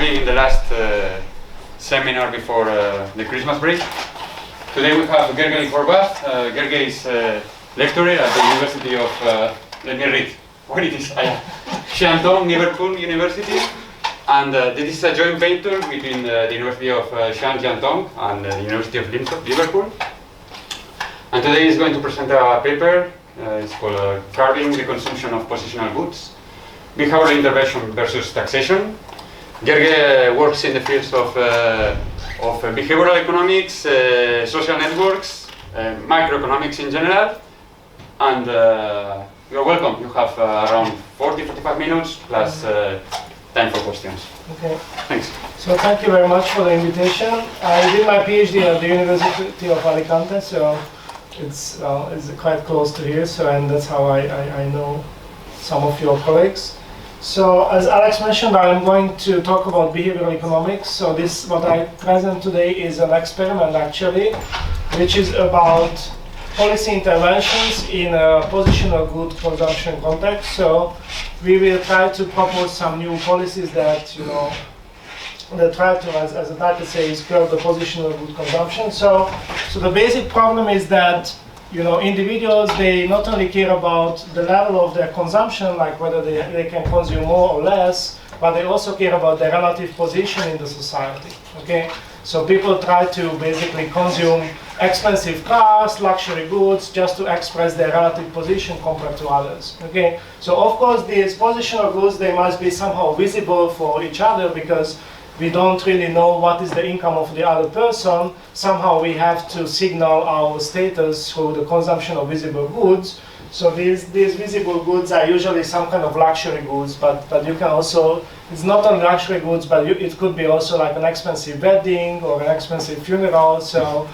be in the last seminar before the Christmas break. Today we have Gergely Horvath. Gergely is lecturer at the University of, let me read, what it is? Xi'an Jiaotong-Liverpool University. And this is a joint venture between the University of Xi'an Jiaotong and the University of Liverpool. And today he's going to present a paper. It's called Curbing the Consumption of Positional Goods, Behavioral Intervention versus Taxation. Gergely works in the fields of behavioral economics, social networks, microeconomics in general. And you're welcome. You have around 40-45 minutes plus time for questions. Okay. Thanks. So thank you very much for the invitation. I did my PhD at the University of Alicante, so it's quite close to here. So and that's how I know some of your colleagues. So as Alex mentioned, I'm going to talk about behavioral economics. So this, what I present today, is an experiment actually, which is about policy interventions in a positional good consumption context. So we will try to propose some new policies that, you know, that try to, as the title says, curb the positional good consumption. So the basic problem is that, you know, individuals, they not only care about the level of their consumption, like whether they can consume more or less, but they also care about their relative position in the society, okay? So people try to basically consume expensive cars, luxury goods, just to express their relative position compared to others, okay? So of course, these positional goods, they must be somehow visible for each other because we don't really know what is the income of the other person. Somehow we have to signal our status through the consumption of visible goods. So these visible goods are usually some kind of luxury goods, but you can also, it's not only luxury goods, but it could be also like an expensive wedding or an expensive funeral. So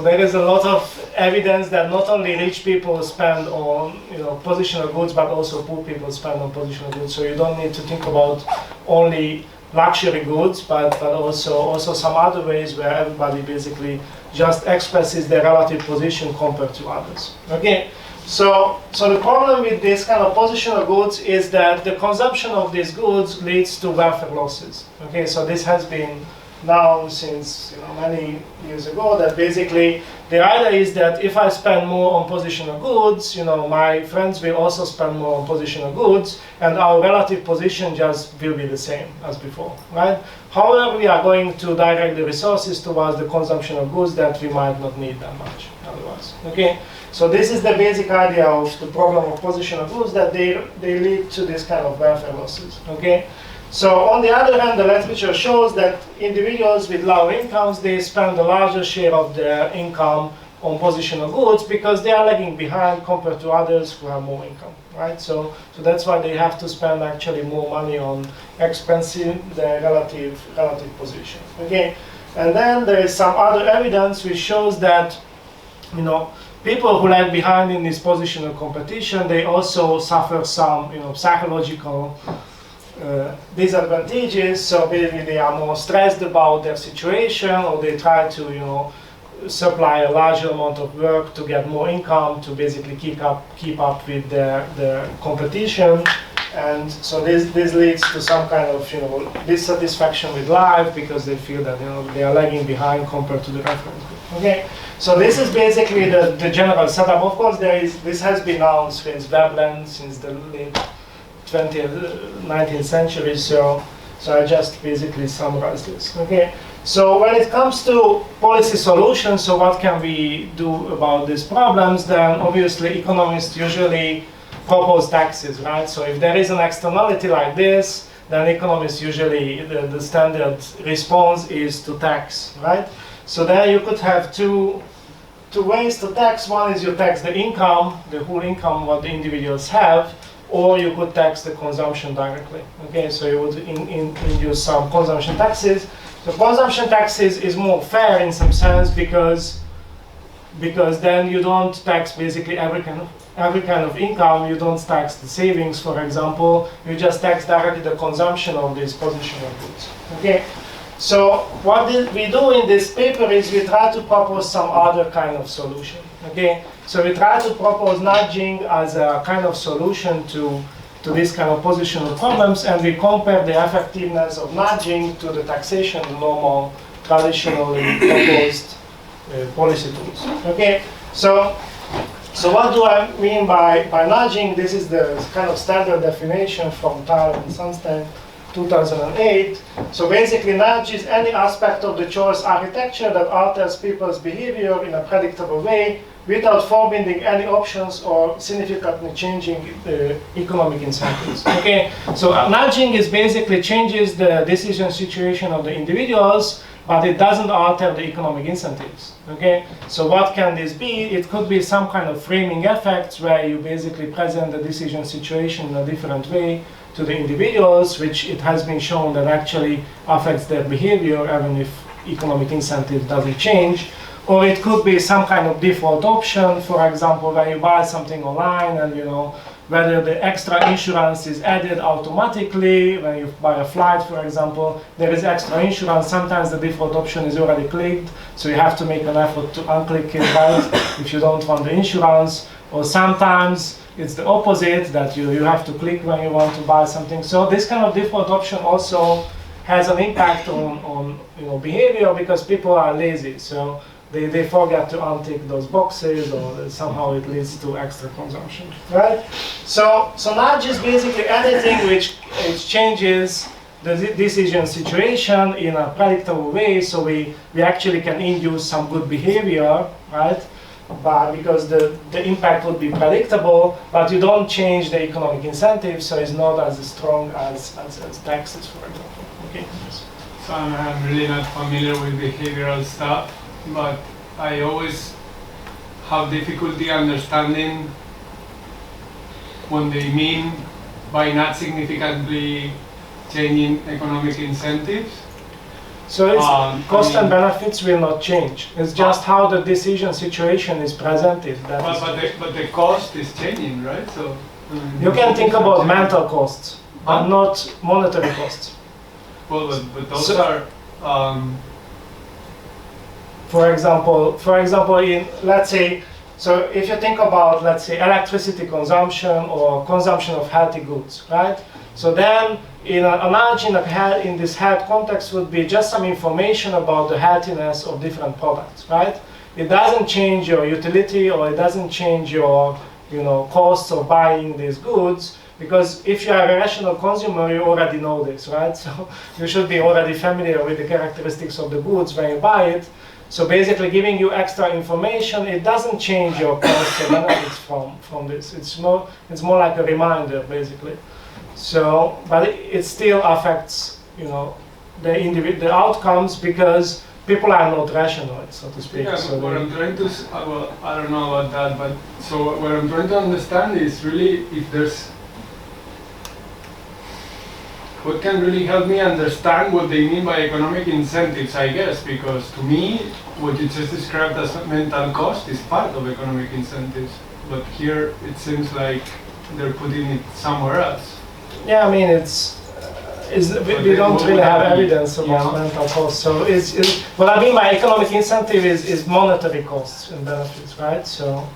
there is a lot of evidence that not only rich people spend on, you know, positional goods, but also poor people spend on positional goods. So you don't need to think about only luxury goods, but also some other ways where everybody basically just expresses their relative position compared to others. Okay, so the problem with this kind of positional goods is that the consumption of these goods leads to welfare losses. Okay, so this has been known since, you know, many years ago, that basically the idea is that if I spend more on positional goods, you know, my friends will also spend more on positional goods, and our relative position just will be the same as before, right? However, we are going to direct the resources towards the consumption of goods that we might not need that much otherwise, okay? So this is the basic idea of the problem of positional goods, that they lead to this kind of welfare losses, okay? So on the other hand, the literature shows that individuals with lower incomes, they spend a larger share of their income on positional goods because they are lagging behind compared to others who have more income, right? So that's why they have to spend actually more money on expensive, their relative position, okay? And then there is some other evidence which shows that, you know, people who lag behind in this positional competition, they also suffer some, you know, psychological disadvantages. So basically they are more stressed about their situation, or they try to, you know, supply a larger amount of work to get more income, to basically keep up with the competition. And so this leads to some kind of, you know, dissatisfaction with life because they feel that, you know, they are lagging behind compared to the reference group. Okay, so this is basically the general setup. Of course, this has been known since Veblen, since the late 20th, 19th century, so I just basically summarize this, okay? So when it comes to policy solutions, so what can we do about these problems, then obviously economists usually propose taxes, right? So if there is an externality like this, then economists usually, the standard response is to tax, right? So there you could have two ways to tax. One is you tax the income, the whole income what the individuals have, or you could tax the consumption directly. Okay, so you would induce some consumption taxes. The consumption taxes is more fair in some sense because then you don't tax basically every kind of income. You don't tax the savings, for example. You just tax directly the consumption of these positional goods. Okay. So what we do in this paper is we try to propose some other kind of solution. Okay, so we try to propose nudging as a kind of solution to to this kind of positional problems, and we compare the effectiveness of nudging to the taxation, the normal, traditionally proposed policy tools. Okay, so what do I mean by nudging? This is the kind of standard definition from Tal and Sunstein, 2008. So basically, nudge is any aspect of the choice architecture that alters people's behavior in a predictable way without forbidding any options or significantly changing the economic incentives. Okay, so nudging is basically changes the decision situation of the individuals, but it doesn't alter the economic incentives. Okay, so what can this be? It could be some kind of framing effects where you basically present the decision situation in a different way to the individuals, which it has been shown that actually affects their behavior even if economic incentive doesn't change. Or it could be some kind of default option, for example, where you buy something online and whether the extra insurance is added automatically. When you buy a flight, for example, there is extra insurance. Sometimes the default option is already clicked, so you have to make an effort to unclick it, right, if you don't want the insurance. Or sometimes it's the opposite, that you have to click when you want to buy something. So this kind of default option also has an impact on behavior, because people are lazy. So they forget to untick those boxes, or somehow it leads to extra consumption, right? So nudge is basically anything which changes the decision situation in a predictable way, so we actually can induce some good behavior, right? But because the impact would be predictable, but you don't change the economic incentive, so it's not as strong as taxes, for example. Okay. So I'm really not familiar with behavioral stuff, but I always have difficulty understanding what they mean by not significantly changing economic incentives. So it's cost and benefits will not change. It's just how the decision situation is presented. But the cost is changing, right? So you can think about mental costs, but not monetary costs. Well, but those are. For example, in let's say, so if you think about, let's say, electricity consumption or consumption of healthy goods, right? So then, in a nudge in this health context would be just some information about the healthiness of different products, right? It doesn't change your utility, or it doesn't change your, costs of buying these goods, because if you are a rational consumer, you already know this, right? So you should be already familiar with the characteristics of the goods when you buy it. So basically, giving you extra information, it doesn't change your costs or benefits from this. It's more like a reminder, basically. So, but it still affects, the outcomes, because people are not rational, so to speak. Yeah, so what I'm trying to, well, I don't know about that, but so what I'm trying to understand is really if there's, what can really help me understand what they mean by economic incentives, I guess, because to me, what you just described as mental cost is part of economic incentives, but here it seems like they're putting it somewhere else. Yeah, I mean, we don't really have evidence about mental costs. So what I mean by economic incentive is monetary costs and benefits, right? So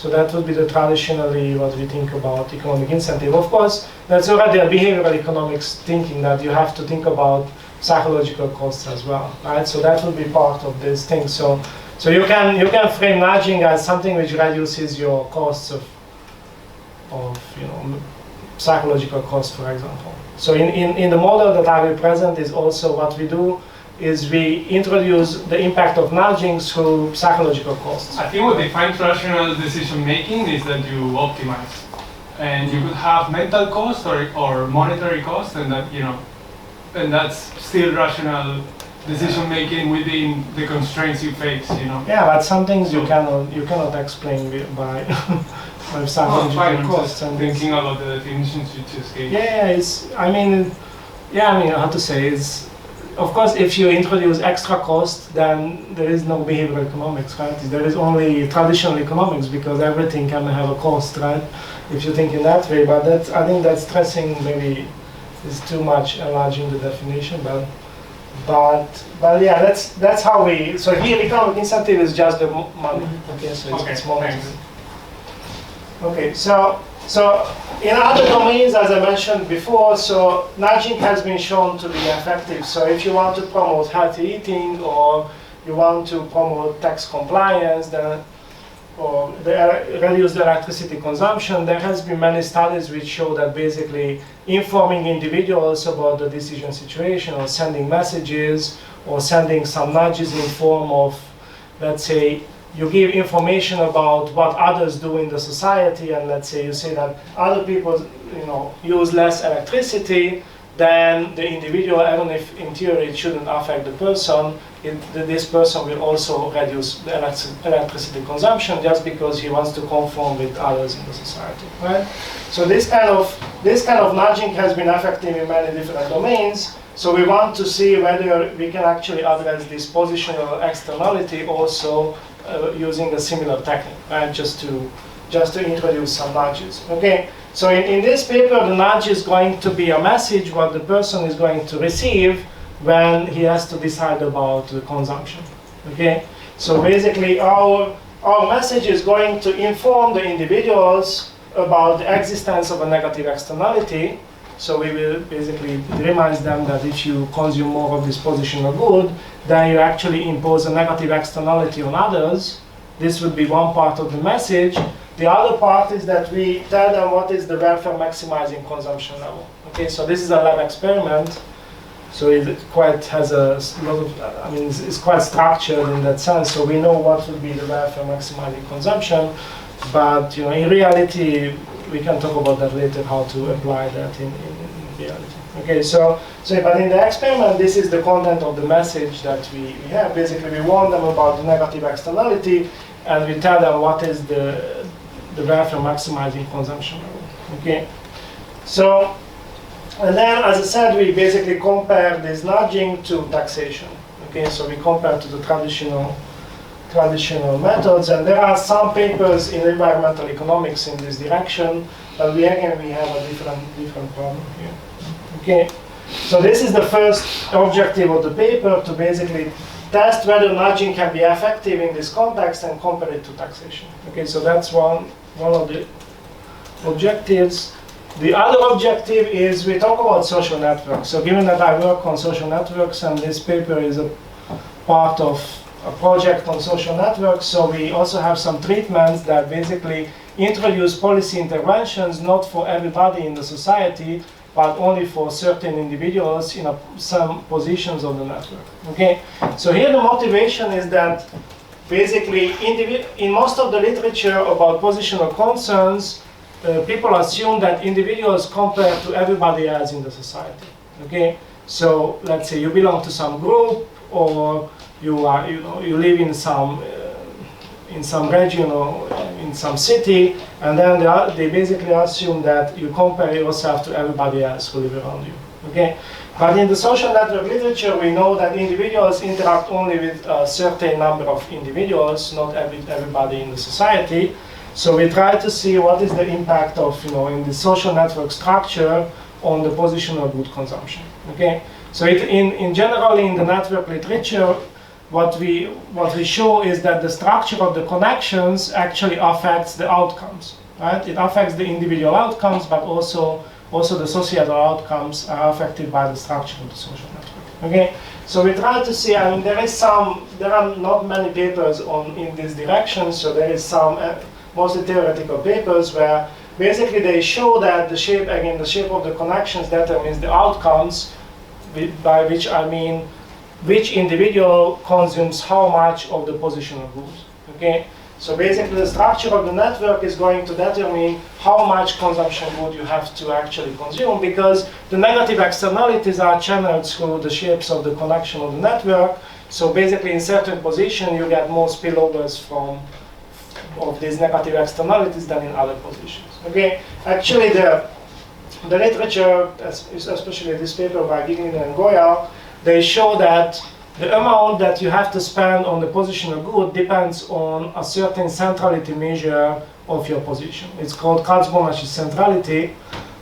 that would be traditionally what we think about economic incentive. Of course, that's already a behavioral economics thinking, that you have to think about psychological costs as well, right? So that would be part of this thing. So you can frame nudging as something which reduces your costs of psychological costs, for example. So in the model that I will present is also what we do is we introduce the impact of nudging through psychological costs. I think what defines rational decision making is that you optimize, and you could have mental cost or monetary cost, and that and that's still rational decision making within the constraints you face. Yeah, but some things you cannot explain by psychological costs. I'm thinking about the definitions you just gave. How to say is. Of course, if you introduce extra cost, then there is no behavioral economics, right? There is only traditional economics, because everything can have a cost, right? If you think in that way, but I think that stressing maybe is too much enlarging the definition, but yeah, that's how we. So here, economic incentive is just the money. Okay, so it's money. Okay, so So in other domains, as I mentioned before, so nudging has been shown to be effective. So if you want to promote healthy eating, or you want to promote tax compliance, then, or reduce the electricity consumption, there has been many studies which show that basically informing individuals about the decision situation, or sending messages, or sending some nudges in form of, let's say, you give information about what others do in the society, and let's say you say that other people, use less electricity than the individual, even if in theory it shouldn't affect the person, this person will also reduce the electricity consumption just because he wants to conform with others in the society, right? So this kind of nudging has been effective in many different domains. So we want to see whether we can actually address this positional externality also using a similar technique, right? Just to introduce some nudges. Okay. So in this paper, the nudge is going to be a message what the person is going to receive when he has to decide about the consumption. Okay. So basically, our message is going to inform the individuals about the existence of a negative externality. So we will basically remind them that if you consume more of this positional good, then you actually impose a negative externality on others. This would be one part of the message. The other part is that we tell them what is the welfare maximizing consumption level. Okay, so this is a lab experiment. So it quite has a lot of, it's quite structured in that sense. So we know what would be the welfare maximizing consumption, but in reality, we can talk about that later, how to apply that in reality. Okay, so but in the experiment, this is the content of the message that we have. Basically, we warn them about the negative externality, and we tell them what is the welfare maximizing consumption level. Okay, so, and then, as I said, we basically compare this nudging to taxation. Okay, so we compare to the traditional methods, and there are some papers in environmental economics in this direction, but we have a different problem here. Okay, so this is the first objective of the paper, to basically test whether nudging can be effective in this context and compare it to taxation. Okay, so that's one of the objectives. The other objective is we talk about social networks. So given that I work on social networks, and this paper is a part of a project on social networks, so we also have some treatments that basically introduce policy interventions not for everybody in the society, but only for certain individuals in some positions of the network. Okay, so here the motivation is that basically in most of the literature about positional concerns, people assume that individuals compare to everybody else in the society. Okay, so let's say you belong to some group, or you live in some region or in some city, and then they basically assume that you compare yourself to everybody else who live around you. Okay, but in the social network literature, we know that individuals interact only with a certain number of individuals, not everybody in the society. So we try to see what is the impact of in the social network structure on the positional good consumption. Okay, so in generally in the network literature, what we show is that the structure of the connections actually affects the outcomes, right? It affects the individual outcomes, but also the societal outcomes are affected by the structure of the social network. Okay, so we try to see. There are not many papers in this direction. So there is some mostly theoretical papers where basically they show that the shape of the connections determines the outcomes, by which I mean which individual consumes how much of the positional goods. Okay, so basically the structure of the network is going to determine how much consumption good you have to actually consume, because the negative externalities are channeled through the shapes of the connection of the network. So basically in certain position you get more spillovers of these negative externalities than in other positions. Okay, actually the literature, especially this paper by Giglin and Goya, they show that the amount that you have to spend on the positional good depends on a certain centrality measure of your position. It's called Cosmology Centrality,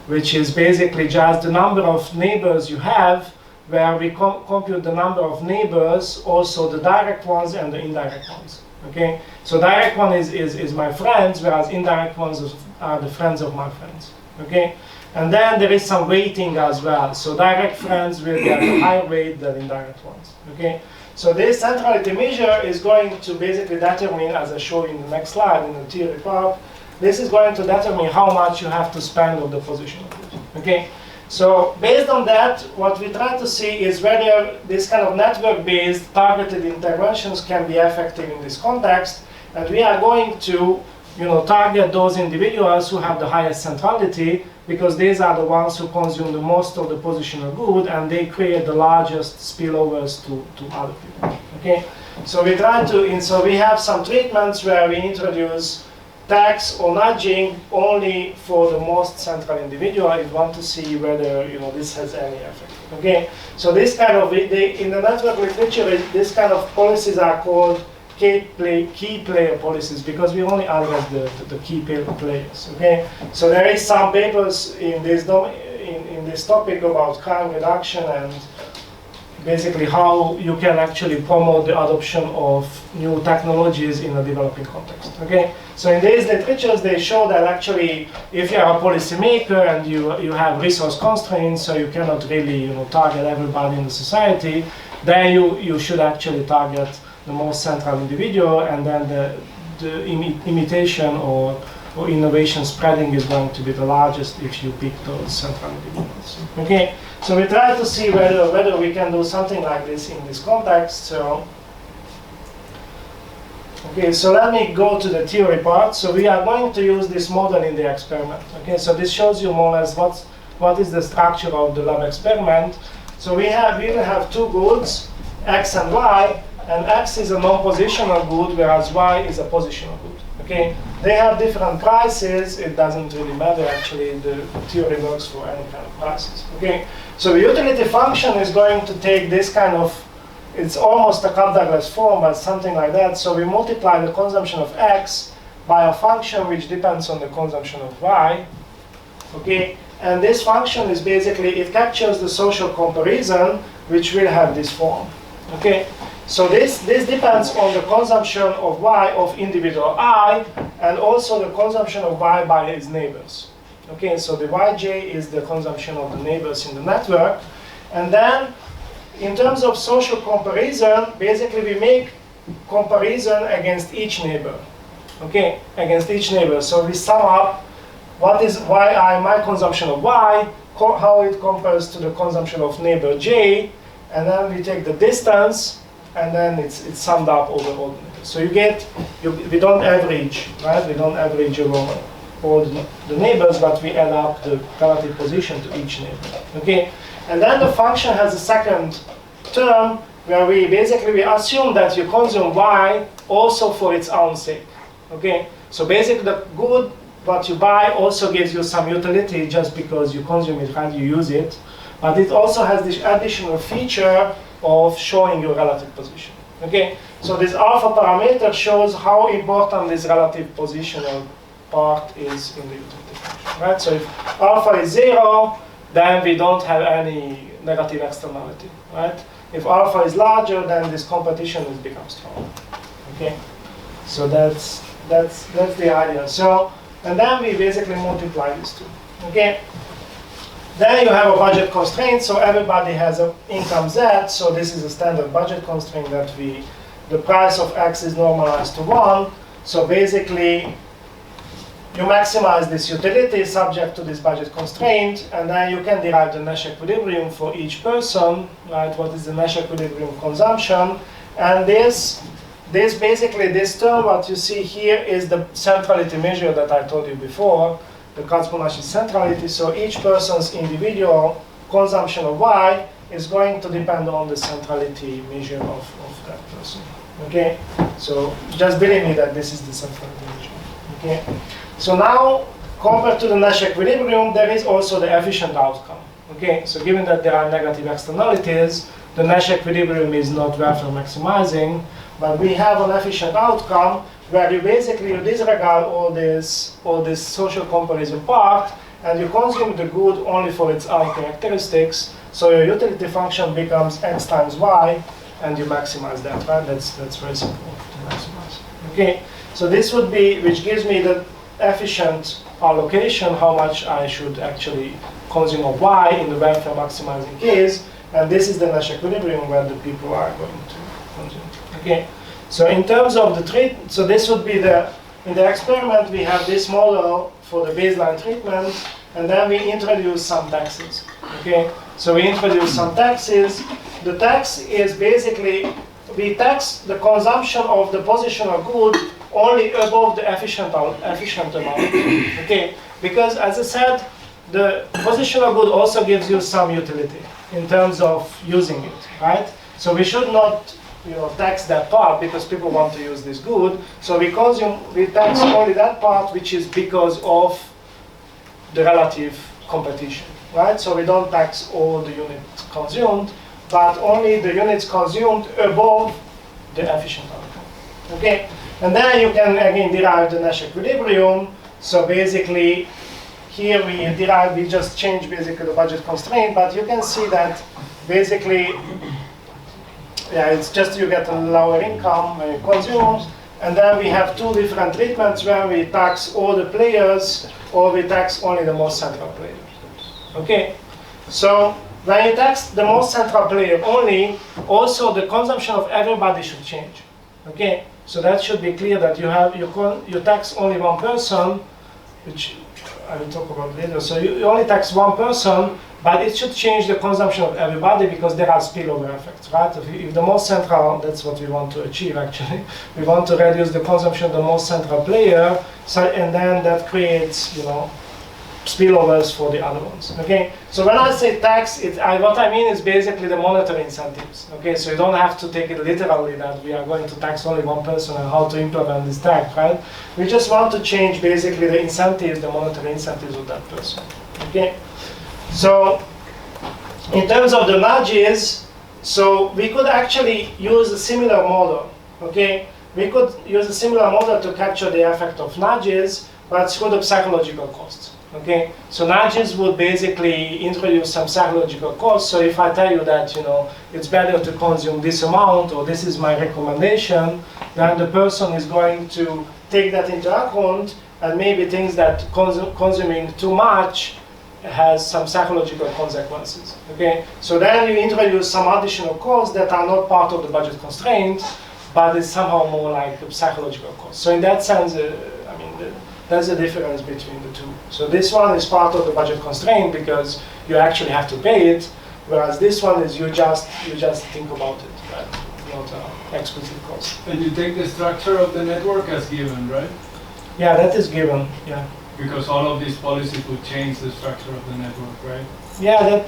which is basically just the number of neighbors you have, where we compute the number of neighbors, also the direct ones and the indirect ones. Okay, so direct one is my friends, whereas indirect ones are the friends of my friends. Okay, and then there is some weighting as well. So direct friends will get a higher weight than indirect ones. Okay, so this centrality measure is going to basically determine, as I show you in the next slide in the theory part, this is going to determine how much you have to spend on the position of it. Okay, so based on that, what we try to see is whether this kind of network-based targeted interventions can be effective in this context, and we are going to target those individuals who have the highest centrality, because these are the ones who consume the most of the positional good, and they create the largest spillovers to other people. Okay, so we try to, so we have some treatments where we introduce tax or nudging only for the most central individual. We want to see whether this has any effect. Okay, so this kind of in the network literature, this kind of policies are called key player policies, because we only address the key players. Okay, so there is some papers in this topic about crime reduction and basically how you can actually promote the adoption of new technologies in a developing context. Okay, so in these literatures they show that actually if you are a policymaker and you have resource constraints, so you cannot really target everybody in the society, then you should actually target the most central individual, and then the imitation or innovation spreading is going to be the largest if you pick those central individuals. Okay, so we try to see whether we can do something like this in this context. So, okay, so let me go to the theory part. So we are going to use this model in the experiment. Okay, so this shows you more or less what is the structure of the lab experiment. So we will have two goods, X and Y, and X is a non-positional good, whereas Y is a positional good. Okay, they have different prices. It doesn't really matter actually. The theory works for any kind of prices. Okay, so the utility function is going to take this kind of, it's almost a Cobb-Douglas form, but something like that. So we multiply the consumption of X by a function which depends on the consumption of Y. Okay, and this function is basically, it captures the social comparison, which will have this form. Okay, so this depends on the consumption of Y of individual I, and also the consumption of Y by its neighbors. Okay, so the Yj is the consumption of the neighbors in the network. And then in terms of social comparison, basically we make comparison against each neighbor. Okay, against each neighbor. So we sum up what is Yi, my consumption of Y, how it compares to the consumption of neighbor J, and then we take the distance, and then it's summed up over all the neighbors. So we don't average, right? We don't average over all the neighbors, but we add up the relative position to each neighbor. Okay, and then the function has a second term where we assume that you consume Y also for its own sake. Okay, so basically the good what you buy also gives you some utility just because you consume it, right? You use it, but it also has this additional feature of showing your relative position. Okay, so this alpha parameter shows how important this relative positional part is in the utility function, right? So if alpha is 0, then we don't have any negative externality, right? If alpha is larger, then this competition has become stronger. Okay, so that's the idea. So, and then we basically multiply these two. Okay. Then you have a budget constraint, so everybody has an income Z, so this is a standard budget constraint that the price of X is normalized to 1, so basically you maximize this utility subject to this budget constraint, and then you can derive the Nash equilibrium for each person, right? What is the Nash equilibrium consumption? And this term, what you see here, is the centrality measure that I told you before, the Cosmology Centrality. So each person's individual consumption of Y is going to depend on the centrality measure of that person. Okay, so just believe me that this is the centrality measure. Okay, so now compared to the Nash equilibrium, there is also the efficient outcome. Okay, so given that there are negative externalities, the Nash equilibrium is not welfare maximizing, but we have an efficient outcome where you basically disregard all this social comparison part, and you consume the good only for its own characteristics. So your utility function becomes X times Y, and you maximize that, right? That's very simple to maximize. Okay, so this would be, which gives me the efficient allocation, how much I should actually consume of y in the welfare maximizing case, and this is the Nash equilibrium where the people are going to consume. Okay, so in terms of the so this would be in the experiment we have this model for the baseline treatment, and then we introduce some taxes. Okay, so we introduce some taxes. The tax is basically, we tax the consumption of the positional good only above the efficient amount. Okay, because as I said, the positional good also gives you some utility in terms of using it, right? So we should not, tax that part because people want to use this good. So we tax only that part which is because of the relative competition, right? So we don't tax all the units consumed, but only the units consumed above the efficient outcome. Okay, and then you can again derive the Nash equilibrium. So basically, here we just change basically the budget constraint, but you can see that basically, it's just you get a lower income when you consume, and then we have two different treatments where we tax all the players or we tax only the most central player. Okay, so when you tax the most central player only, also the consumption of everybody should change. Okay, so that should be clear that you tax only one person, which I will talk about later. So you only tax one person, but it should change the consumption of everybody because there are spillover effects, right? If the most central, that's what we want to achieve actually. We want to reduce the consumption of the most central player, and then that creates, spillovers for the other ones. Okay, so when I say tax, what I mean is basically the monetary incentives. Okay, so you don't have to take it literally that we are going to tax only one person and how to implement this tax, right? We just want to change basically the incentives, the monetary incentives of that person. Okay, so in terms of the nudges, so we could actually use a similar model. Okay, we could use a similar model to capture the effect of nudges, but through the psychological costs. Okay, so nudges would basically introduce some psychological costs. So if I tell you that it's better to consume this amount, or this is my recommendation, then the person is going to take that into account and maybe thinks that consuming too much has some psychological consequences. Okay, so then you introduce some additional costs that are not part of the budget constraint, but it's somehow more like a psychological cost. So in that sense, that's the difference between the two. So this one is part of the budget constraint because you actually have to pay it, whereas this one is you just think about it, right? Not an explicit cost. And you take the structure of the network as given, right? Yeah, that is given. Yeah. Because all of these policies would change the structure of the network, right? Yeah,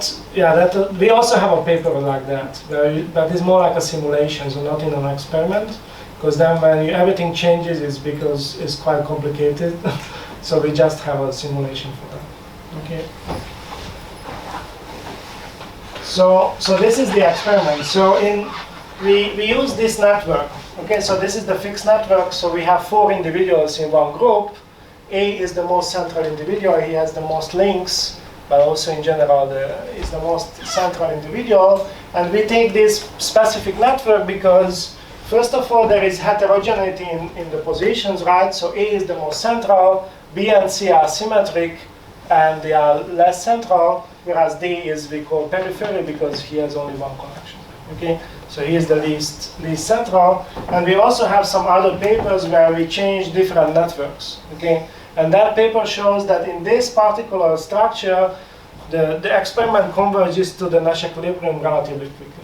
we also have a paper like that, but it's more like a simulation, so not in an experiment. Because then when everything changes, it's because it's quite complicated. So we just have a simulation for that. Okay. So this is the experiment. So we use this network. Okay, so this is the fixed network. So we have 4 individuals in one group. A is the most central individual. He has the most links, but also in general is the most central individual. And we take this specific network because first of all, there is heterogeneity in the positions, right? So A is the most central, B and C are symmetric, and they are less central, whereas D is, we call periphery because he has only one connection. Okay, so he is the least central. And we also have some other papers where we change different networks. Okay, and that paper shows that in this particular structure, the experiment converges to the Nash equilibrium relatively quickly.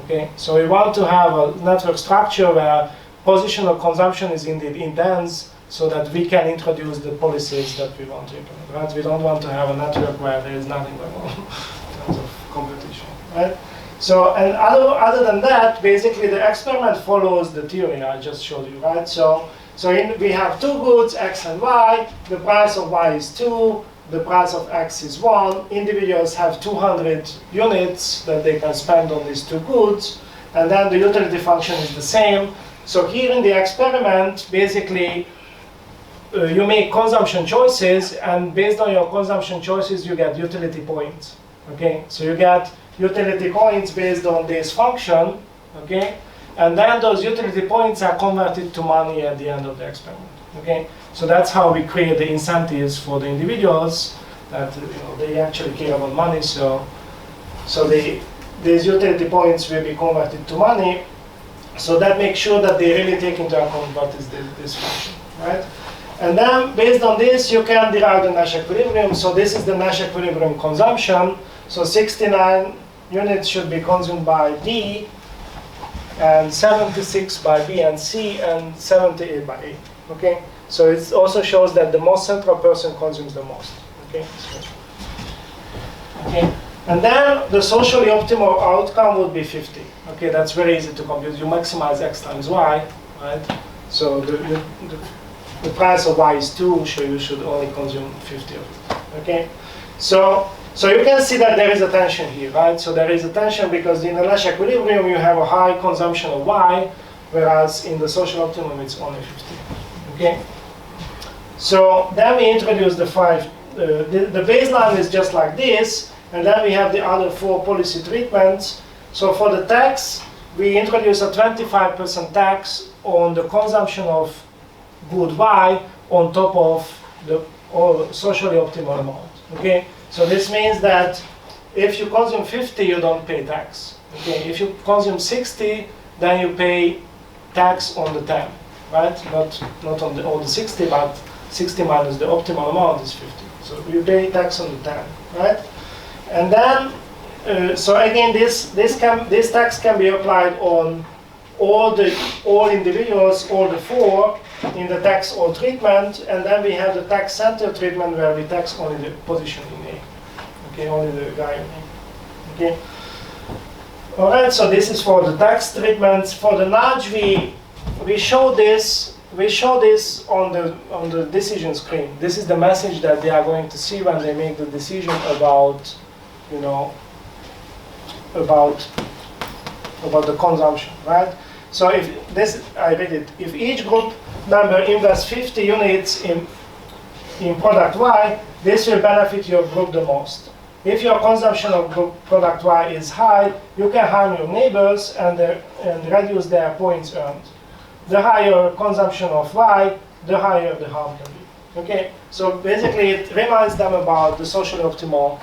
Okay, so we want to have a network structure where positional consumption is indeed intense, so that we can introduce the policies that we want to implement. Right? We don't want to have a network where there is nothing going on in terms of competition. Right? So, and other than that, basically the experiment follows the theory I just showed you. Right? So we have 2 goods, X and Y. The price of Y is 2. The price of X is 1. Individuals have 200 units that they can spend on these 2 goods, and then the utility function is the same. So here in the experiment, basically, you make consumption choices, and based on your consumption choices, you get utility points. Okay, so you get utility points based on this function. Okay, and then those utility points are converted to money at the end of the experiment. Okay, so that's how we create the incentives for the individuals that they actually care about money. So these utility points will be converted to money. So that makes sure that they really take into account what is this function, right? And then based on this, you can derive the Nash equilibrium. So this is the Nash equilibrium consumption. So 69 units should be consumed by D, and 76 by B and C, and 78 by A. Okay, so it also shows that the most central person consumes the most. Okay, okay, and then the socially optimal outcome would be 50. Okay, that's very easy to compute. You maximize x times y, right? So the price of y is 2, so you should only consume 50 of it. Okay, so you can see that there is a tension here, right? So there is a tension because in the Nash equilibrium you have a high consumption of y, whereas in the social optimum it's only 50. Okay, so then we introduce the the baseline is just like this, and then we have the other 4 policy treatments. So for the tax, we introduce a 25% tax on the consumption of good y on top of the socially optimal amount. Okay, so this means that if you consume 50, you don't pay tax. Okay, if you consume 60, then you pay tax on the 10, right? Not on all the 60, but 60 minus the optimal amount is 50. So you pay tax on the 10, right? And then, so again, this tax can be applied on all individuals, all the 4 in the tax all treatment, and then we have the tax center treatment where we tax only the position in A. Okay, only the guy in A. Okay. All right. So this is for the tax treatments. For the nudge, we show this. We show this on the decision screen. This is the message that they are going to see when they make the decision about, about the consumption, right? So if this, I read it. If each group member invests 50 units in product Y, this will benefit your group the most. If your consumption of group product Y is high, you can harm your neighbors and reduce their points earned. The higher consumption of Y, the higher the harm can be. Okay, so basically it reminds them about the socially optimal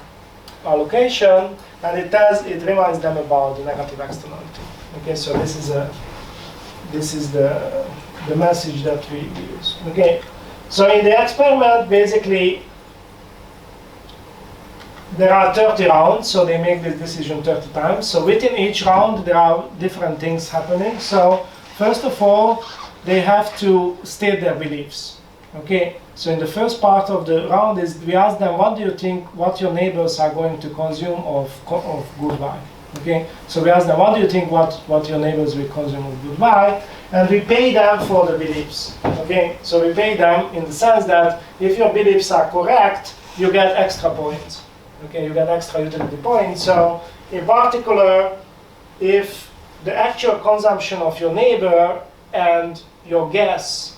allocation, and it reminds them about the negative externality. Okay, so this is the message that we use. Okay, so in the experiment, basically there are 30 rounds, so they make this decision 30 times. So within each round, there are different things happening. So first of all, they have to state their beliefs. Okay, so in the first part of the round is we ask them, what do you think what your neighbors are going to consume of good Y? Okay, so we ask them, what do you think what your neighbors will consume of good Y? And we pay them for the beliefs. Okay, so we pay them in the sense that if your beliefs are correct, you get extra points. Okay, you get extra utility points. So in particular, if the actual consumption of your neighbor and your guess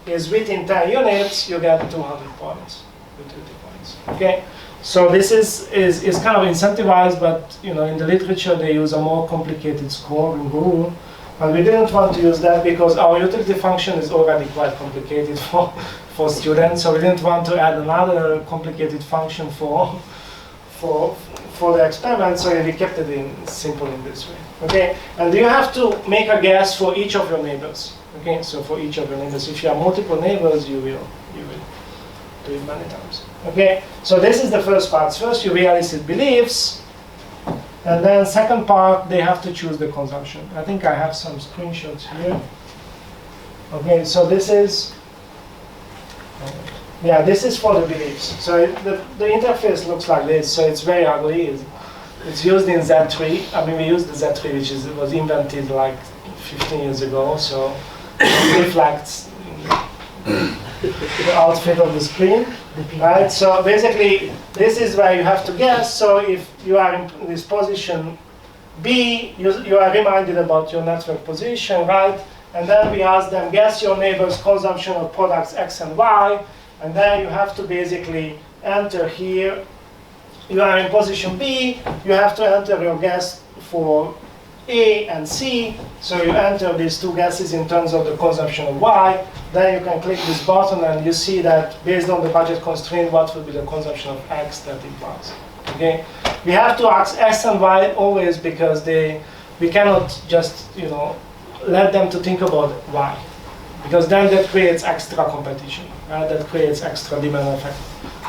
is within 10 units, you get 200 points, utility points. Okay, so this is kind of incentivized, but in the literature they use a more complicated scoring rule, and we didn't want to use that because our utility function is already quite complicated for students, so we didn't want to add another complicated function for the experiment, so we kept it simple in this way. Okay, and you have to make a guess for each of your neighbors. Okay, so for each of your neighbors, if you have multiple neighbors, you will do it many times. Okay, so this is the first part. First, you realistic beliefs, and then second part, they have to choose the consumption. I think I have some screenshots here. Okay, so this is. Yeah, this is for the beliefs. So the interface looks like this. So it's very ugly. It's used in Z3. I mean, we use the Z3, which was invented like 15 years ago. So it reflects the outfit of the screen, right? So basically, this is where you have to guess. So if you are in this position B, you are reminded about your network position, right? And then we ask them, guess your neighbor's consumption of products X and Y. And then you have to basically enter here. You are in position B, you have to enter your guess for A and C. So you enter these two guesses in terms of the consumption of Y. Then you can click this button and you see that based on the budget constraint, what will be the consumption of X that implies. Okay, we have to ask X and Y always because we cannot just let them to think about Y, because then that creates extra competition, right? That creates extra demand effect.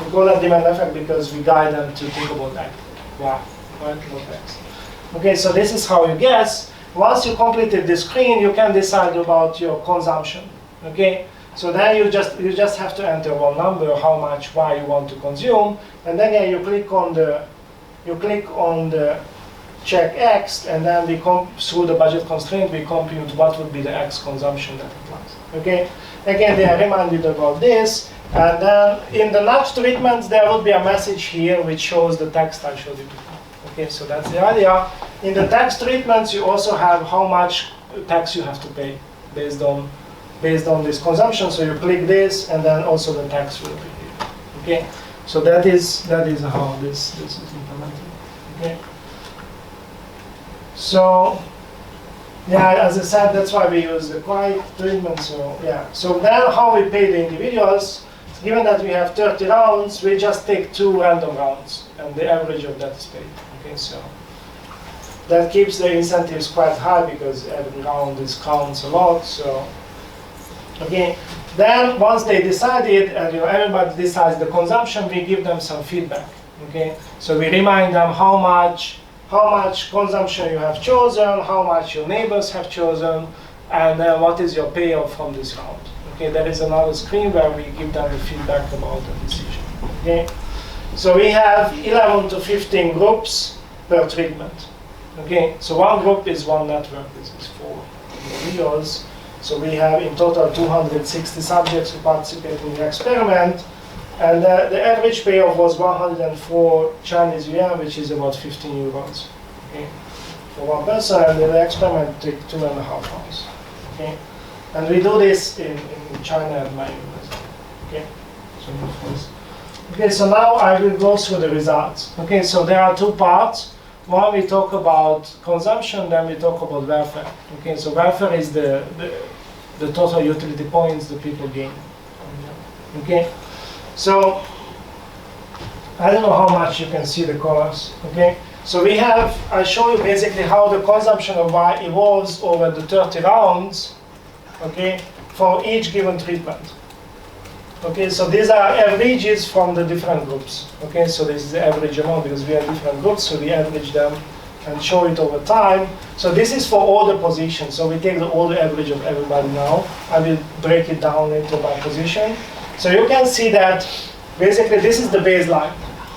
We call that demand effect because we guide them to think about that Y, right? Not X. Okay, so this is how you guess. Once you completed the screen, you can decide about your consumption. Okay, so then you just have to enter one number, how much Y you want to consume, and then you click on the check X, and then we come through the budget constraint, we compute what would be the X consumption that applies. Okay, again they are reminded about this, and then in the nudge treatments there will be a message here which shows the text I showed you before. Okay, so that's the idea. In the tax treatments, you also have how much tax you have to pay based on this consumption. So you click this, and then also the tax will be here. Okay, so that is how this is implemented. Okay. So yeah, as I said, that's why we use the quiet treatment. So yeah. So then how we pay the individuals? Given that we have 30 rounds, we just take 2 random rounds, and the average of that is paid. Okay, so that keeps the incentives quite high because every round counts a lot. So okay, then once they decided, and everybody decides the consumption, we give them some feedback. Okay, so we remind them how much consumption you have chosen, how much your neighbors have chosen, and then what is your payoff from this round. Okay, there is another screen where we give them the feedback about the decision. Okay, so we have 11 to 15 groups per treatment. Okay, so one group is one network. This is 4 individuals. So we have in total 260 subjects who participate in the experiment, and the average payoff was 104 Chinese yuan, which is about 15 euros. Okay, for one person, and the experiment took 2.5 hours. Okay. And we do this in China at my university. Okay, so now I will go through the results. Okay, so there are 2 parts. One, we talk about consumption, then we talk about welfare. Okay, so welfare is the total utility points that people gain. Okay, so I don't know how much you can see the colors. Okay, so I show you basically how the consumption of Y evolves over the 30 rounds. Okay, for each given treatment. Okay, so these are averages from the different groups. Okay, so this is the average amount because we have different groups, so we average them and show it over time. So this is for all the positions. So we take all the average of everybody now. I will break it down into by position. So you can see that basically this is the baseline.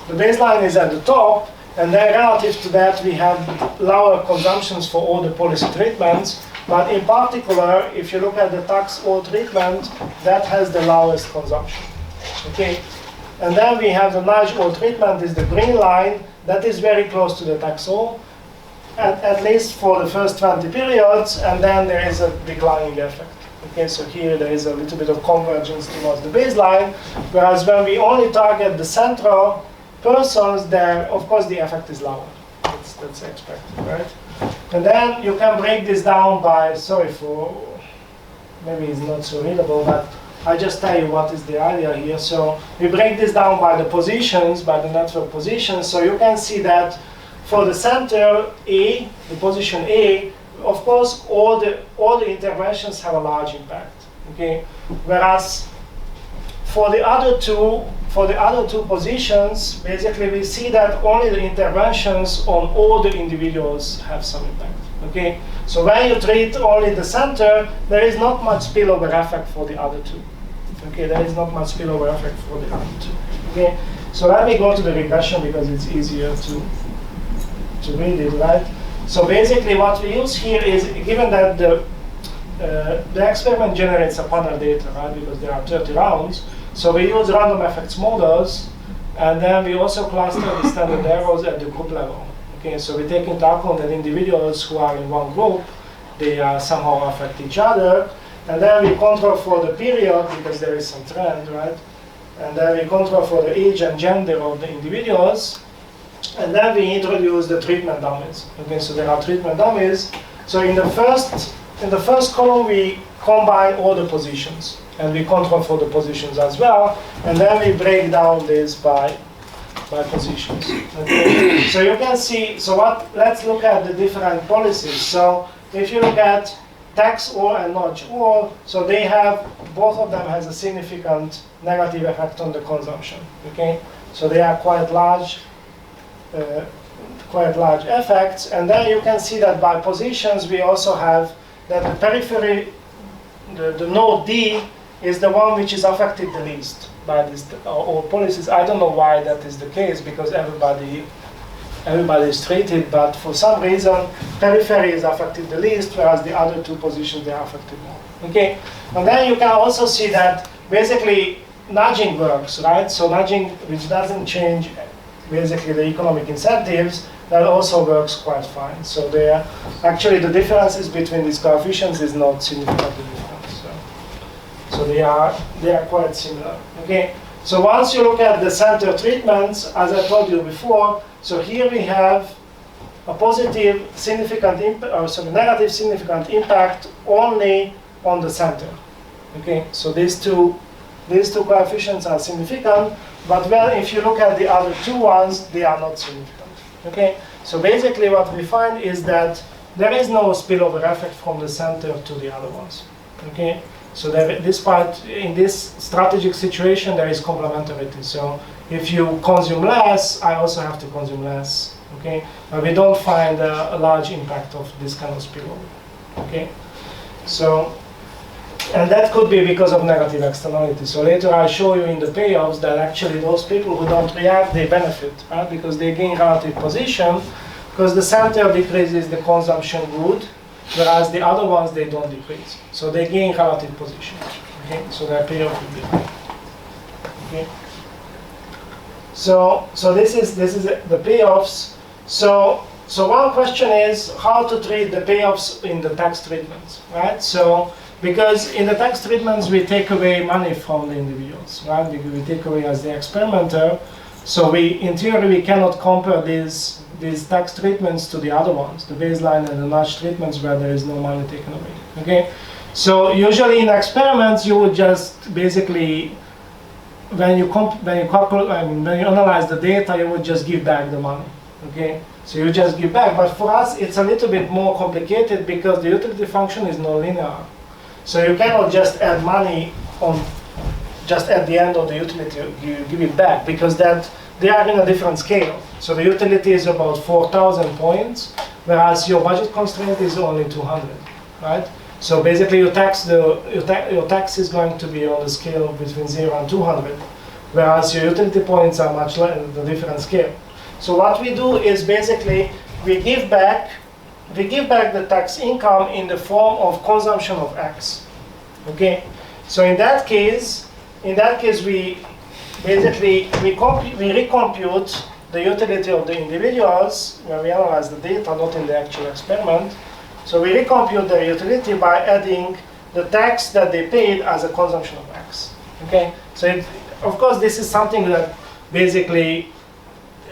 The baseline is at the top, and then relative to that we have lower consumptions for all the policy treatments. But in particular, if you look at the tax all treatment, that has the lowest consumption. Okay, and then we have the nudge all treatment is the green line. That is very close to the tax all, at least for the first 20 periods, and then there is a declining effect. Okay, so here there is a little bit of convergence towards the baseline, whereas when we only target the central persons, there of course the effect is lower. That's expected, right? And then you can break this down by, maybe it's not so readable, but I just tell you what is the idea here. So we break this down by the positions, by the network positions. So you can see that for the center A, the position A, of course, all the interventions have a large impact. Okay, whereas for the other two positions, basically we see that only the interventions on all the individuals have some impact. Okay, so when you treat only the center, there is not much spillover effect for the other two. Okay, there is not much spillover effect for the other two. Okay, so let me go to the regression because it's easier to read it, right? So basically what we use here is, given that the experiment generates a panel data, right, because there are 30 rounds, so we use random effects models, and then we also cluster the standard errors at the group level. Okay, so we take into account that individuals who are in one group, they somehow affect each other, and then we control for the period because there is some trend, right? And then we control for the age and gender of the individuals, And then we introduce the treatment dummies. Okay, so there are treatment dummies. So in the first column, we combine all the positions, and we control for the positions as well. And then we break down this by positions. Okay? So you can see. So let's look at the different policies. So if you look at tax all and notch all, so they have, both of them has a significant negative effect on the consumption. Okay, so they are quite large effects. And then you can see that by positions we also have that the periphery, the node D is the one which is affected the least by this all policies. I don't know why that is the case, because everybody is treated, but for some reason periphery is affected the least, whereas the other two positions they are affected more. Okay, and then you can also see that basically nudging works, right? So nudging, which doesn't change basically the economic incentives, that also works quite fine. So actually the differences between these coefficients is not significantly different. So they are quite similar. Okay. So once you look at the center treatments, as I told you before, so here we have a positive significant negative significant impact only on the center. Okay. So these two coefficients are significant, but well, if you look at the other two ones, they are not significant. Okay, so basically what we find is that there is no spillover effect from the center to the other ones. Okay, so in this strategic situation, there is complementarity. So if you consume less, I also have to consume less. Okay, but we don't find a large impact of this kind of spillover. Okay, so. And that could be because of negative externality. So later I'll show you in the payoffs that actually those people who don't react, they benefit, right? Because they gain relative position, because the center decreases the consumption good, whereas the other ones, they don't decrease. So they gain relative position. Okay, so their payoff will be high. Okay. So this is the payoffs. So one question is how to treat the payoffs in the tax treatments, right? So because in the tax treatments, we take away money from the individuals, right? We take away as the experimenter. So in theory, we cannot compare these tax treatments to the other ones, the baseline and the nudge treatments where there is no money taken away, okay? So usually in experiments, you would just basically, when you analyze the data, you would just give back the money, okay? So you just give back, but for us, it's a little bit more complicated because the utility function is non-linear. So you cannot just add money on just at the end of the utility, you give it back, because they are in a different scale. So the utility is about 4,000 points, whereas your budget constraint is only 200, right? So basically your tax is going to be on the scale between 0 and 200, whereas your utility points are much less, the different scale. So what we do is basically we give back the tax income in the form of consumption of X. Okay, so in that case we basically recompute the utility of the individuals when we analyze the data, not in the actual experiment. So we recompute their utility by adding the tax that they paid as a consumption of X. Okay, so of course this is something that basically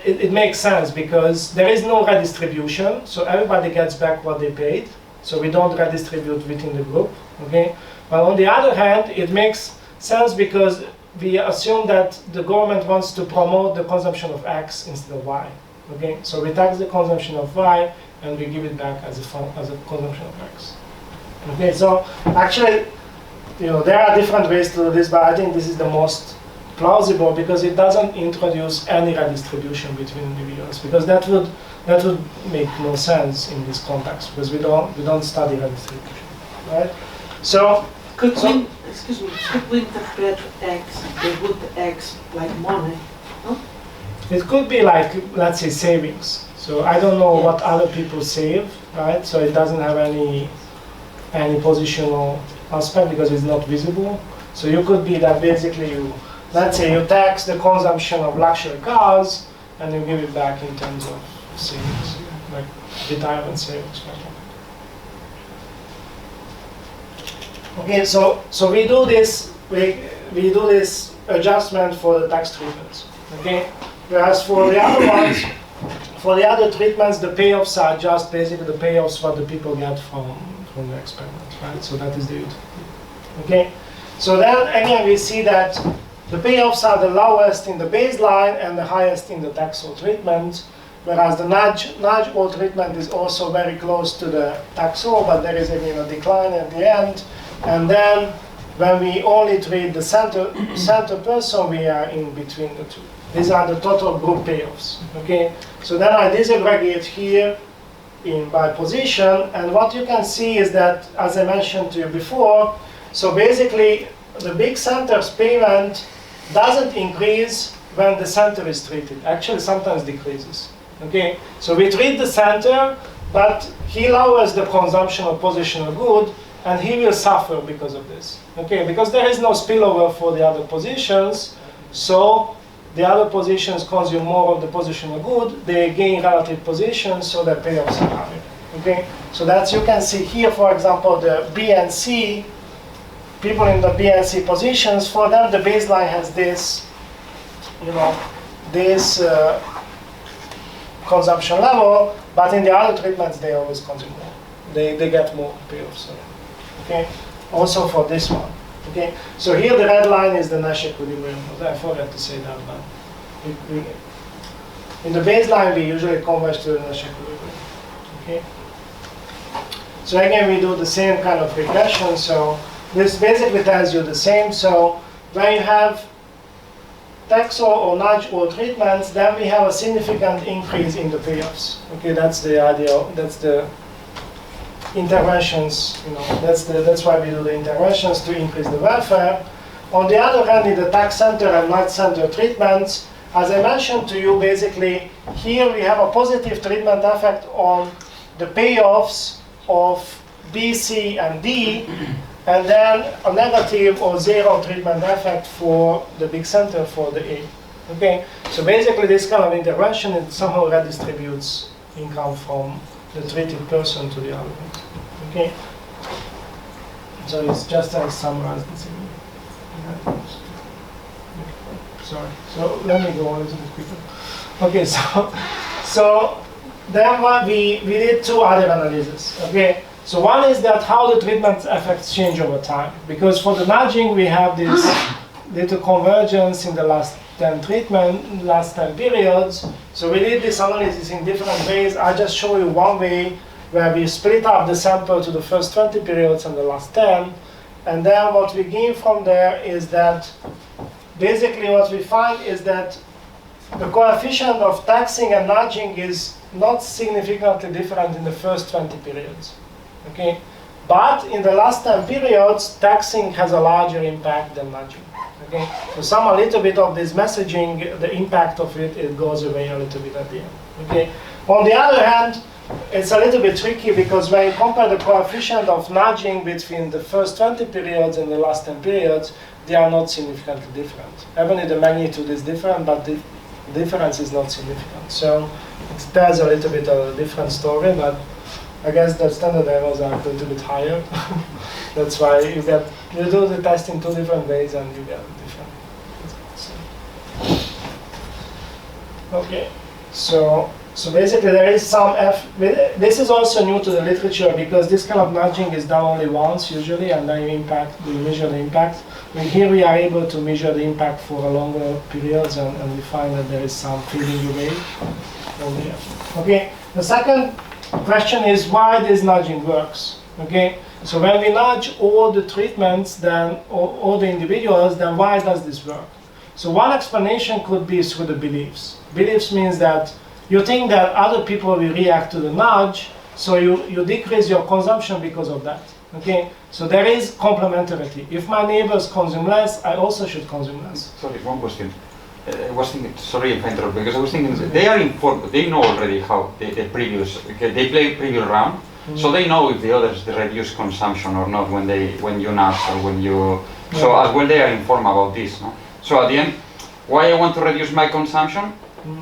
it makes sense because there is no redistribution, so everybody gets back what they paid, so we don't redistribute within the group, okay? But on the other hand, it makes sense because we assume that the government wants to promote the consumption of X instead of Y, okay? So we tax the consumption of Y and we give it back as a consumption of X. Okay, so actually, there are different ways to do this, but I think this is the most plausible because it doesn't introduce any redistribution between individuals, because that would make no sense in this context because we don't study redistribution, right? So could we interpret X, the good X, like money? No? It could be like, let's say, savings. So I don't know what other people save, right? So it doesn't have any positional aspect because it's not visible. So you could be that basically let's say you tax the consumption of luxury cars and you give it back in terms of savings, like retirement savings. Okay, so we do this do this adjustment for the tax treatments. Okay, whereas for the other ones, For the other treatments, the payoffs are just basically the payoffs what the people get from the experiment, right? So that is the utility. Okay. So then again we see that the payoffs are the lowest in the baseline and the highest in the taxol treatment, whereas the nudge-O treatment is also very close to the taxol, but there is again a decline at the end. And then when we only treat the center person, we are in between the two. These are the total group payoffs. Okay. So then I disaggregate here by position, and what you can see is that, as I mentioned to you before, so basically the big center's payment doesn't increase when the center is treated. Actually, sometimes decreases. Okay, so we treat the center, but he lowers the consumption of positional good, and he will suffer because of this. Okay, because there is no spillover for the other positions, so the other positions consume more of the positional good, they gain relative positions, so their payoffs are higher. Okay, so that's, you can see here, for example, the B and C, people in the B and C positions, for them the baseline has this, this consumption level, but in the other treatments they always consume more. They get more payoffs. Okay, also for this one. Okay, so here the red line is the Nash equilibrium. I forgot to say that, but in the baseline we usually converge to the Nash equilibrium. Okay. So again we do the same kind of regression. So this basically tells you the same. So when you have taxol or nudge-O treatments, then we have a significant increase in the payoffs. Okay, that's the idea. That's the interventions. That's why we do the interventions to increase the welfare. On the other hand, in the tax center and nudge center treatments, as I mentioned to you, basically here we have a positive treatment effect on the payoffs of B, C, and D, and then a negative or zero treatment effect for the big center for the A. Okay, so basically this kind of intervention, it somehow redistributes income from the treated person to the other one. Okay, so it's just as summarized this in here. Sorry, so let me go a little bit quicker. Okay, so then what we did two other analyses. Okay. So one is that how the treatment effects change over time. Because for the nudging, we have this little convergence in the last 10 periods. So we did this analysis in different ways. I just show you one way where we split up the sample to the first 20 periods and the last 10. And then what we gain from there is that basically what we find is that the coefficient of taxing and nudging is not significantly different in the first 20 periods. Okay, but in the last 10 periods, taxing has a larger impact than nudging. Okay, so a little bit of this messaging, the impact of it goes away a little bit at the end. Okay, on the other hand, it's a little bit tricky because when you compare the coefficient of nudging between the first 20 periods and the last 10 periods, they are not significantly different. Even if the magnitude is different, but the difference is not significant. So it tells a little bit of a different story, but I guess the standard errors are a little bit higher. That's why you do the test in two different ways and you get different. Okay, so basically there is some this is also new to the literature because this kind of nudging is done only once usually, and then we measure the impact. And here we are able to measure the impact for a longer periods, and we find that there is some fading away over here. Okay, the second question is why this nudging works. Okay, so when we nudge all the treatments, then all the individuals, then why does this work? So one explanation could be through the beliefs. Beliefs means that you think that other people will react to the nudge, so you decrease your consumption because of that. Okay, so there is complementarity. If my neighbors consume less, I also should consume less. Sorry, one question. I was thinking, sorry if I interrupt, because I was thinking they are informed, they know already how the previous, they play previous round, so they know if the others reduce consumption or not when you nudge or when you, so as well they are informed about this. No? So at the end, why I want to reduce my consumption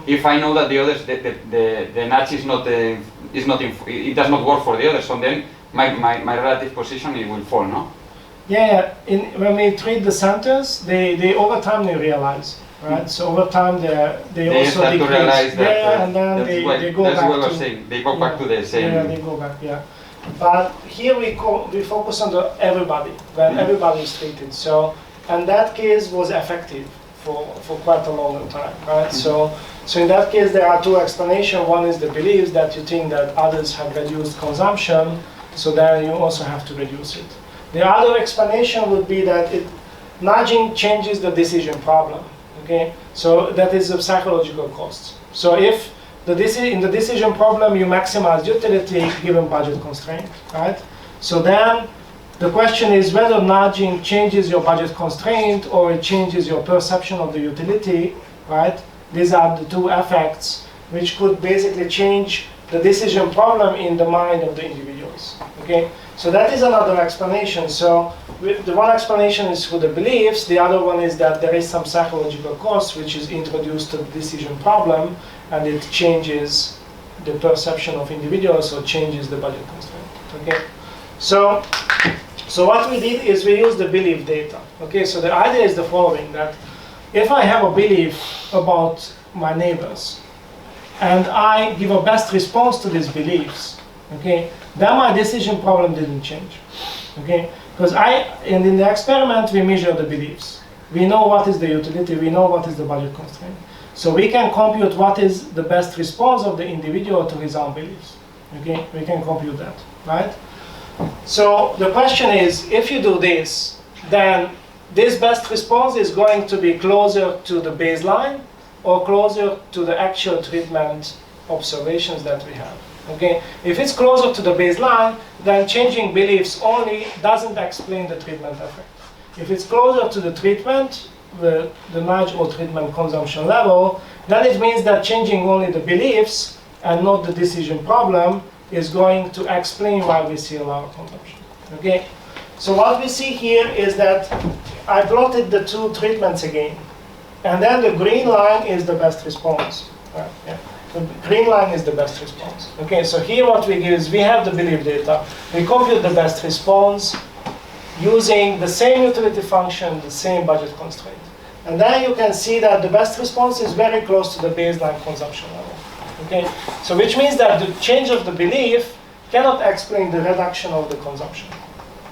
if I know that the others, the nudge is not, it does not work for the others, so then my relative position it will fall, no? Yeah, when we treat the centers, they over time they realize. right? So over time, they They also start to decrease. realize that. Yeah, and then that's they go that's back what we're to. saying. They go back to the Yeah, same. they go back. Yeah, but here we focus on everybody, when everybody is treated. So, and that case was effective for quite a long time, right? So in that case, there are two explanations. One is the beliefs that you think that others have reduced consumption, so then you also have to reduce it. The other explanation would be that nudging changes the decision problem. Okay, so that is a psychological cost. So if in the decision problem you maximize utility given budget constraint, right? So then the question is whether nudging changes your budget constraint or it changes your perception of the utility, right? These are the two effects which could basically change the decision problem in the mind of the individuals. Okay, so that is another explanation. So the one explanation is through the beliefs. The other one is that there is some psychological cost which is introduced to the decision problem, and it changes the perception of individuals or changes the budget constraint. Okay, so what we did is we used the belief data. Okay, so the idea is the following: that if I have a belief about my neighbors, and I give a best response to these beliefs, okay, then my decision problem didn't change, okay? Because and in the experiment, we measure the beliefs. We know what is the utility, we know what is the budget constraint. So we can compute what is the best response of the individual to his own beliefs, okay? We can compute that, right? So the question is, if you do this, then this best response is going to be closer to the baseline or closer to the actual treatment observations that we have. Okay, if it's closer to the baseline, then changing beliefs only doesn't explain the treatment effect. If it's closer to the treatment, the nudge or treatment consumption level, then it means that changing only the beliefs and not the decision problem is going to explain why we see a lot of consumption. Okay, so what we see here is that I plotted the two treatments again. And then the green line is the best response. Yeah. The green line is the best response. Okay, so here what we give is we have the belief data. We compute the best response using the same utility function, the same budget constraint. And then you can see that the best response is very close to the baseline consumption level. Okay, so which means that the change of the belief cannot explain the reduction of the consumption.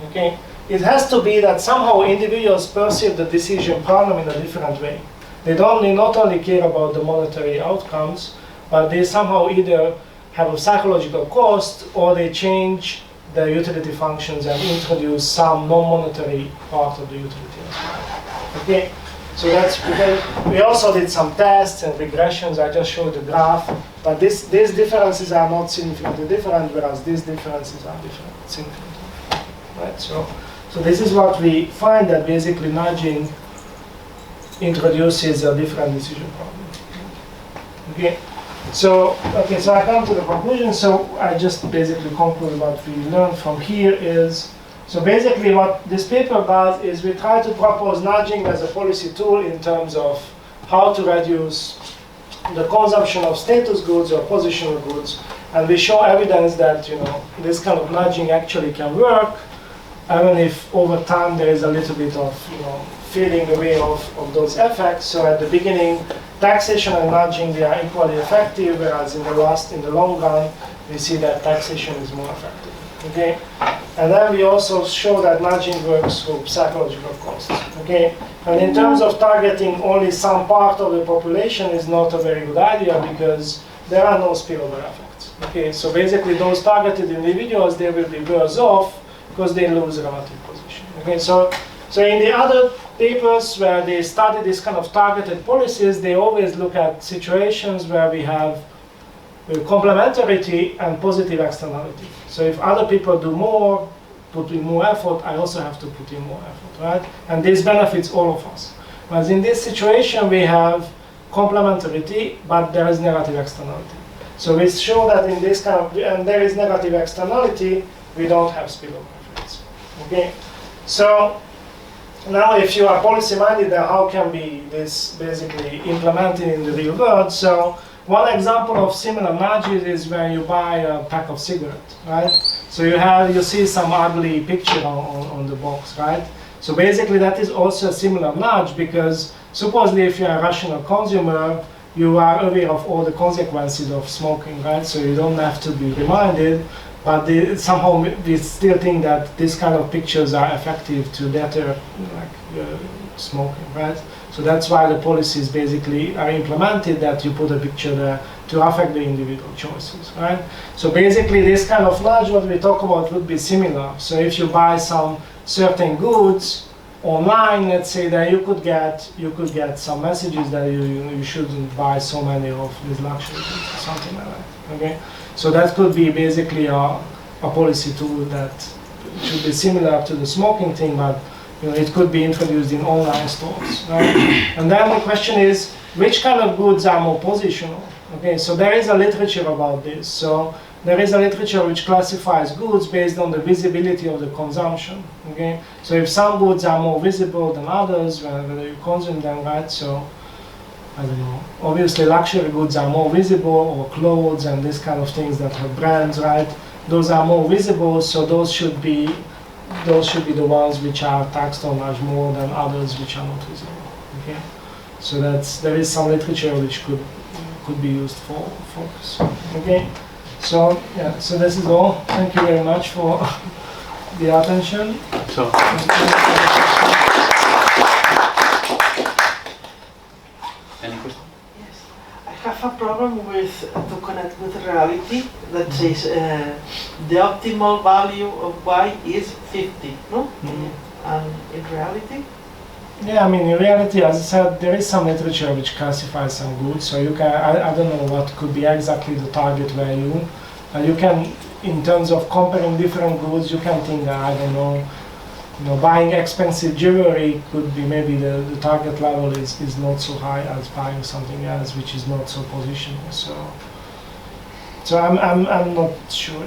Okay, it has to be that somehow individuals perceive the decision problem in a different way. They not only care about the monetary outcomes, but they somehow either have a psychological cost or they change the utility functions and introduce some non-monetary part of the utility as well. Okay, so that's because we also did some tests and regressions. I just showed the graph, but these differences are not significantly different, whereas these differences are significantly different. Right? So this is what we find, that basically nudging introduces a different decision problem. Okay, so I come to the conclusion. So I just basically conclude what we learned from here is, so basically what this paper does is we try to propose nudging as a policy tool in terms of how to reduce the consumption of status goods or positional goods, and we show evidence that this kind of nudging actually can work, even if over time there is a little bit of fading away of those effects. So at the beginning, taxation and nudging, they are equally effective, whereas in the long run, we see that taxation is more effective. Okay, and then we also show that nudging works through psychological costs. Okay, and in terms of targeting only some part of the population is not a very good idea because there are no spillover effects. Okay, so basically those targeted individuals, they will be worse off because they lose relative position. Okay, so in the other papers where they study this kind of targeted policies, they always look at situations where we have complementarity and positive externality. So if other people do more, put in more effort, I also have to put in more effort, right? And this benefits all of us. Whereas in this situation, we have complementarity, but there is negative externality. So we show that in this kind of, and there is negative externality, we don't have spillover effects. Okay, so now if you are policy-minded, then how can be this basically implemented in the real world? So one example of similar nudges is when you buy a pack of cigarettes, right? So you see some ugly picture on the box, right? So basically that is also a similar nudge, because supposedly if you're a rational consumer, you are aware of all the consequences of smoking, right? So you don't have to be reminded, but somehow we still think that these kind of pictures are effective to deter smoking, right? So that's why the policies basically are implemented, that you put a picture there to affect the individual choices, right? So basically this kind of nudge, what we talk about, would be similar. So if you buy some certain goods online, let's say, that you could get some messages that you shouldn't buy so many of these luxury goods or something like that. Okay, so that could be basically a policy tool that should be similar to the smoking thing, but it could be introduced in online stores. Right? And then the question is, which kind of goods are more positional? Okay, so there is a literature about this. So there is a literature which classifies goods based on the visibility of the consumption. Okay, so if some goods are more visible than others, whether you consume them, right? So I don't know. Obviously, luxury goods are more visible, or clothes and these kind of things that have brands, right? Those are more visible, so those should be the ones which are taxed on much more than others which are not visible. Okay, so there is some literature which could be used for this. Okay. So yeah, so this is all. Thank you very much for the attention. So, any questions? Yes, I have a problem to connect with reality that says the optimal value of Y is 50, no? And in reality? Yeah, I mean, in reality, as I said, there is some literature which classifies some goods. So you can, I don't know what could be exactly the target value. You can, in terms of comparing different goods, you can think that, I don't know, buying expensive jewelry could be maybe the target level is not so high as buying something else which is not so positional. So I'm not sure.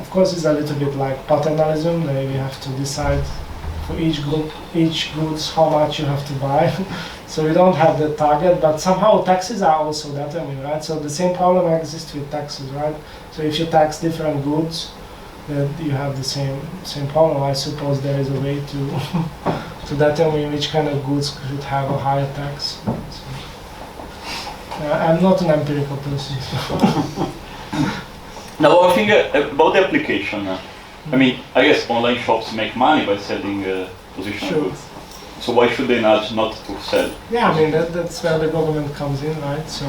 Of course, it's a little bit like paternalism. We have to decide for each goods how much you have to buy. So we don't have the target, but somehow taxes are also determined, right? So the same problem exists with taxes, right? So if you tax different goods, then you have the same problem. I suppose there is a way to to determine which kind of goods should have a higher tax. So, I'm not an empirical person. Now, I think about the application. I mean, I guess online shops make money by selling positional Sure. goods. So why should they nudge not to sell? Yeah, I mean that's where the government comes in, right? So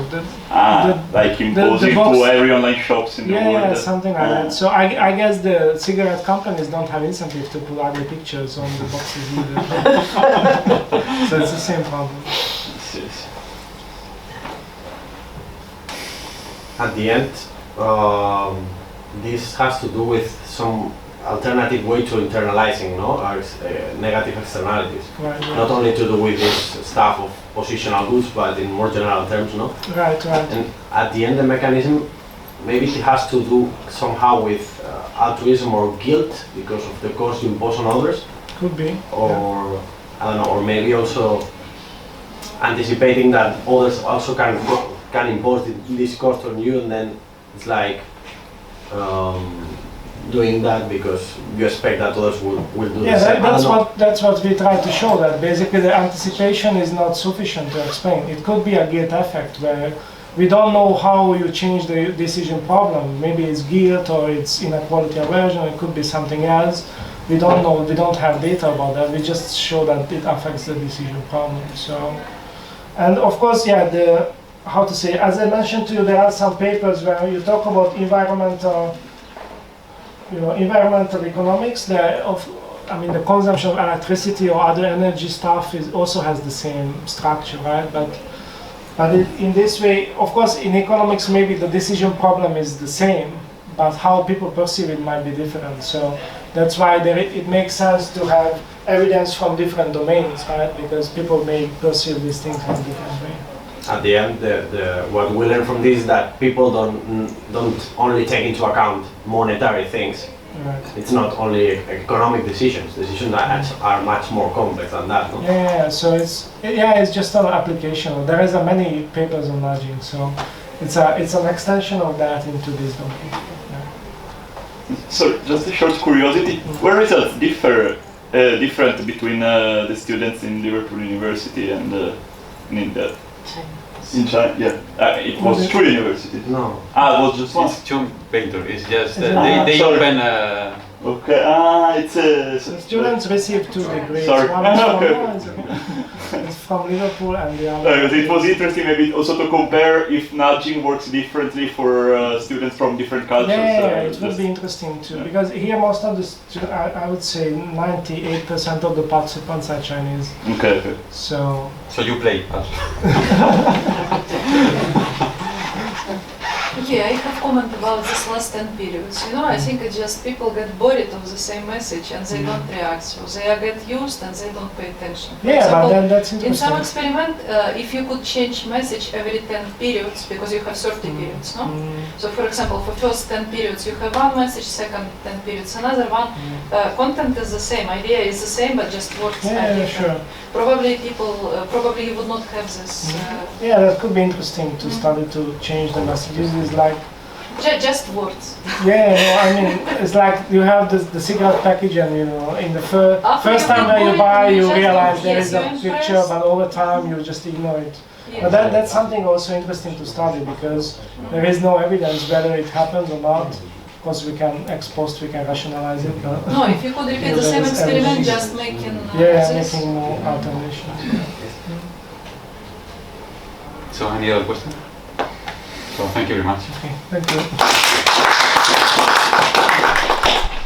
like imposing to every online shops in the world. Yeah, something like that. So I guess the cigarette companies don't have incentive to put ugly pictures on the boxes either. So it's the same problem. Yes. At the end, this has to do with some alternative way to internalizing, our negative externalities. Right, right. Not only to do with this stuff of positional goods, but in more general terms, no? Right, right. And at the end, the mechanism, maybe it has to do somehow with altruism or guilt because of the cost you impose on others. Could be. Or, I don't know, or maybe also anticipating that others also can impose this cost on you, and then it's like doing that because you expect that others will do the same. That's what we try to show, that basically the anticipation is not sufficient to explain. It could be a guilt effect where we don't know how you change the decision problem. Maybe it's guilt or it's inequality aversion, it could be something else. We don't know, we don't have data about that. We just show that it affects the decision problem. So, and of course, yeah, how to say, as I mentioned to you, there are some papers where you talk about environmental economics. The consumption of electricity or other energy stuff also has the same structure, right? But in this way, of course, in economics, maybe the decision problem is the same, but how people perceive it might be different. So that's why it makes sense to have evidence from different domains, right? Because people may perceive these things in a different way. At the end, what we learn from this is that people don't only take into account monetary things. Right. It's not only economic decisions. Decisions are much more complex than that. No? Yeah. So it's just an application. There is many papers on nudging, so it's an extension of that into this domain. Yeah. So just a short curiosity: where results differ different between the students in Liverpool University and in the in China? Yeah, it was two universities. No. Ah, it was just one. It's Chung Painter. It's just they sorry. open. Okay. It's The students receive 2 degrees. Sorry. One is from, Okay. it's from Liverpool and the other. it was interesting maybe also to compare if nudging works differently for students from different cultures. Yeah, it would just- be interesting too, yeah. because here most of the students, I would say 98% of the participants are Chinese. Okay. So So you play. Okay, I have comment about this last 10 periods. You know, I think it's just people get bored of the same message and they don't react. So they get used and they don't pay attention. For yeah, example, but then that's in interesting. some experiment, if you could change message every 10 periods, because you have 30 periods, no? So for example, for first 10 periods you have one message, second 10 periods another one. Content is the same, idea is the same, but just words are Yeah, different. sure. Probably people, probably you would not have this. Yeah, that could be interesting to study to change the messages. It's like, Just words. yeah, no, I mean, it's like you have the cigarette package, and you know, in the After first you time get that you bored, buy, you just- realize there yes, is a you enjoy picture, it. but over time you just ignore it. Yeah. But that's something also interesting to study, because there is no evidence whether it happens or not. Of course, we can we can rationalize it. But No, if you could repeat the same There is experiment, evidence. just making yeah, this. making more alternations. So any other question? So thank you very much. Okay, thank you.